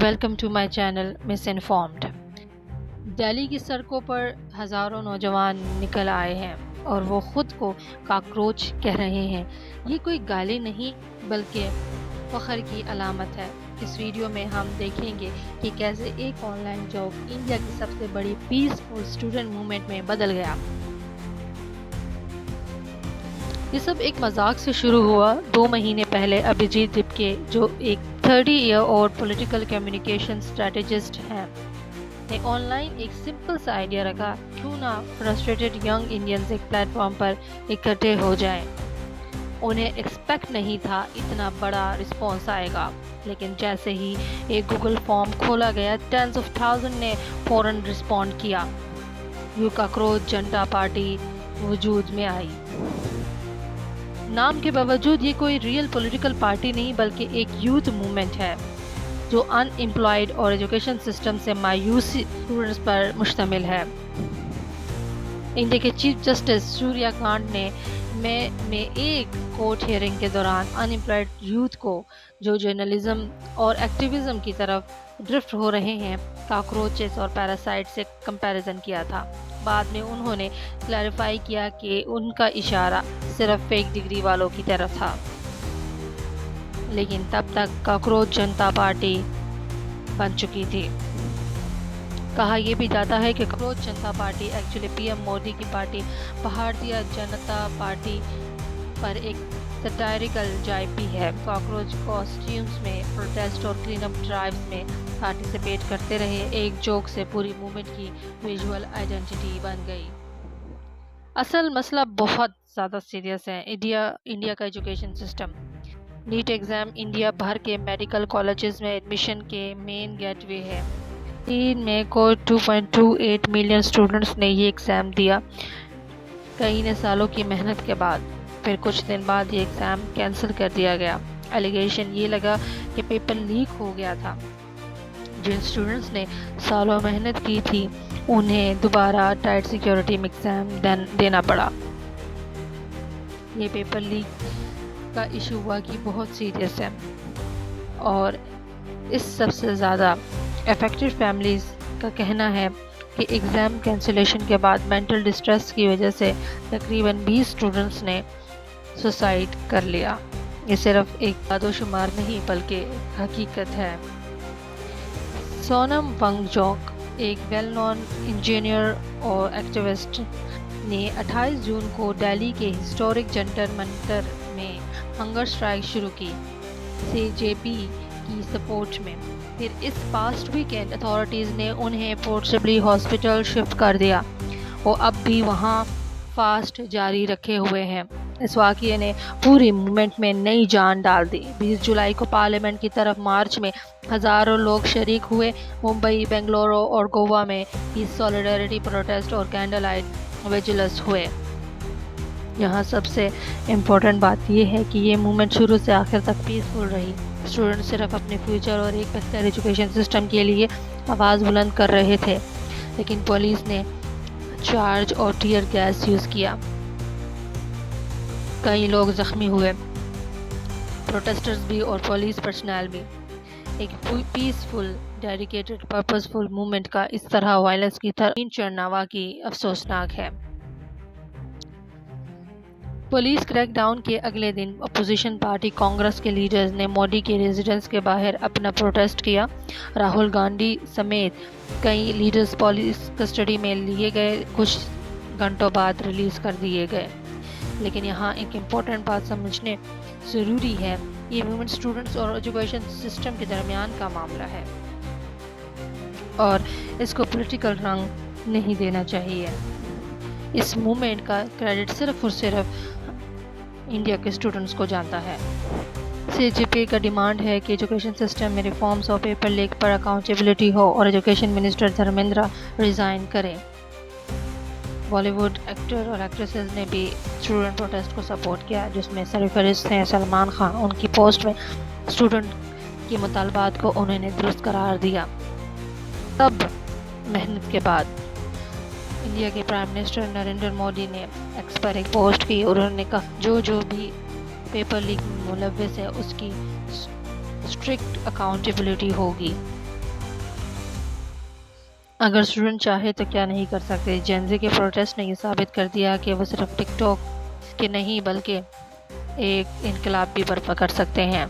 Welcome to my channel misinformed. Delhi کی سڑکوں پر ہزاروں نوجوان نکل آئے ہیں اور وہ خود کو کاکروچ کہہ رہے ہیں۔ یہ کوئی گالی نہیں بلکہ فخر کی علامت ہے۔ اس ویڈیو میں ہم دیکھیں گے کہ کیسے ایک آن لائن جوک انڈیا کی سب سے بڑی پیسفل اسٹوڈنٹ موومنٹ میں بدل گیا۔ یہ سب ایک مذاق سے شروع ہوا۔ 2 مہینے پہلے ابھیجیت دپکے، جو ایک 30 year old political communication strategist ہیں، نے آن لائن ایک سمپل سا آئیڈیا رکھا، کیوں نہ فرسٹریٹڈ ینگ انڈینز ایک پلیٹ فارم پر اکٹھے ہو جائیں۔ انہیں ایکسپیکٹ نہیں تھا اتنا بڑا رسپانس آئے گا، لیکن جیسے ہی ایک گوگل فارم کھولا گیا، ٹینس آف تھاؤزنڈ نے فوراً رسپونڈ کیا۔ یو کاکروچ جنتا پارٹی وجود میں آئی۔ نام کے باوجود یہ کوئی ریئل پولیٹیکل پارٹی نہیں بلکہ ایک یوتھ موومنٹ ہے جو ان امپلائڈ اور ایجوکیشن سسٹم سے مایوس اسٹوڈنٹس پر مشتمل ہے۔ انڈیا کے چیف جسٹس سوریا کانت نے مئی میں ایک کورٹ ہیئرنگ کے دوران ان امپلائڈ یوتھ کو جو جرنلزم اور ایکٹیویزم کی طرف ڈرفٹ ہو رہے ہیں، کاکروچز اور پیراسائٹ سے کمپیریزن کیا تھا۔ بعد میں انہوں نے کلیریفائی کیا کہ ان کا اشارہ صرف فیک ڈگری والوں کی طرف تھا، لیکن تب تک کاکروچ جنتا پارٹی بن چکی تھی۔ کہا یہ بھی جاتا ہے کہ cockroach Janata party actually P M Modi کی پارٹی بھارتیہ جنتا پارٹی پر ایک سٹائریکل جائب بھی ہے۔ کاکروچ کاسٹیومز میں پروٹیسٹ اور کلین اپ ڈرائیوز میں پارٹیسپیٹ کرتے رہے۔ ایک جوک سے پوری موومنٹ کی ویژول آئیڈینٹی بن گئی۔ اصل مسئلہ بہت زیادہ سیریس ہے۔ انڈیا کا education system. NEET exam India بھر کے میڈیکل کالجز میں ایڈمیشن کے مین گیٹ وے ہے۔ چین میں کوئی 2.28 ملین اسٹوڈنٹس نے یہ ایگزام دیا، کئی نے سالوں کی محنت کے بعد۔ پھر کچھ دن بعد یہ ایگزام کینسل کر دیا گیا۔ الیگیشن یہ لگا کہ پیپر لیک ہو گیا تھا۔ جن اسٹوڈنٹس نے سالوں محنت کی تھی انہیں دوبارہ ٹائٹ سیکیورٹی میں ایگزام دینا پڑا۔ یہ پیپر لیک کا ایشو ہوا کہ بہت سیریس ہے، اور اس سب سے زیادہ افیکٹڈ فیملیز کا کہنا ہے کہ ایگزام کینسلیشن کے بعد مینٹل ڈسٹریس کی وجہ سے تقریباً 20 اسٹوڈنٹس نے سوسائڈ کر لیا۔ یہ صرف ایک اعداد و شمار نہیں بلکہ حقیقت ہے۔ سونم ونگ چوک، ایک ویل نون انجینئر اور ایکٹیوسٹ، نے 28 جون کو دہلی کے ہسٹورک جنتر منتر میں ہنگر اسٹرائیک شروع کی، سی جے پی کی سپورٹ میں۔ پھر اس پاسٹ ویکینڈ اتھارٹیز نے انہیں فورسبلی ہاسپٹل شفٹ کر دیا۔ وہ اب بھی وہاں فاسٹ جاری رکھے ہوئے ہیں۔ اس واقعے نے پوری موومنٹ میں نئی جان ڈال دی۔ 20 جولائی کو پارلیمنٹ کی طرف مارچ میں ہزاروں لوگ شریک ہوئے۔ ممبئی، بنگلورو اور گوا میں پیس سولیڈیرٹی پروٹیسٹ اور کینڈل لائٹ ویجلز ہوئے۔ یہاں سب سے امپورٹنٹ بات یہ ہے کہ یہ موومنٹ شروع سے آخر تک پیسفل رہی۔ اسٹوڈنٹ صرف اپنے فیوچر اور ایک بہتر ایجوکیشن سسٹم کے لیے آواز بلند کر رہے تھے، لیکن پولیس نے چارج اور ٹیئر گیس یوز کیا۔ کئی لوگ زخمی ہوئے، پروٹیسٹرز بھی اور پولیس پرسنل بھی۔ ایک پیسفل، ڈیڈیکیٹڈ، پرپسفل موومنٹ کا اس طرح وائلنس کی طرف چڑھنا واقعی افسوسناک ہے۔ پولیس کریک ڈاؤن کے اگلے دن اپوزیشن پارٹی کانگریس کے لیڈرز نے مودی کے ریزیڈنس کے باہر اپنا پروٹیسٹ کیا۔ راہل گاندھی سمیت کئی لیڈرز پولیس کسٹڈی میں لیے گئے، کچھ گھنٹوں بعد ریلیز کر دیے گئے۔ لیکن یہاں ایک امپورٹنٹ بات سمجھنے ضروری ہے، یہ موومنٹ اسٹوڈنٹس اور ایجوکیشن سسٹم کے درمیان کا معاملہ ہے، اور اس کو پولیٹیکل رنگ نہیں دینا چاہیے۔ اس موومنٹ کا کریڈٹ صرف اور صرف انڈیا کے اسٹوڈنٹس کو جاتا ہے۔ سی جے پی کا ڈیمانڈ ہے کہ ایجوکیشن سسٹم میں ریفارمز اور پیپر لیک پر اکاؤنٹیبلٹی ہو اور ایجوکیشن منسٹر دھرمیندر ریزائن کریں۔ بالی ووڈ ایکٹر اور ایکٹریسز نے بھی اسٹوڈنٹ پروٹیسٹ کو سپورٹ کیا، جس میں سرفہرست ہیں سلمان خان۔ ان کی پوسٹ میں اسٹوڈنٹ کے مطالبات کو انہوں نے درست قرار دیا۔ تب محنت کے بعد انڈیا کے پرائم منسٹر نریندر مودی نے ایکس پر ایک پوسٹ کی اور انہوں نے کہا جو بھی پیپر لیک میں ملوث ہے اس کی اسٹرکٹ اکاؤنٹیبلٹی ہوگی۔ اگر اسٹوڈنٹ چاہے تو کیا نہیں کر سکتے؟ جین زی کے پروٹیسٹ نے یہ ثابت کر دیا کہ وہ صرف ٹک ٹاک کے نہیں بلکہ ایک انقلاب بھی برپا کر سکتے ہیں۔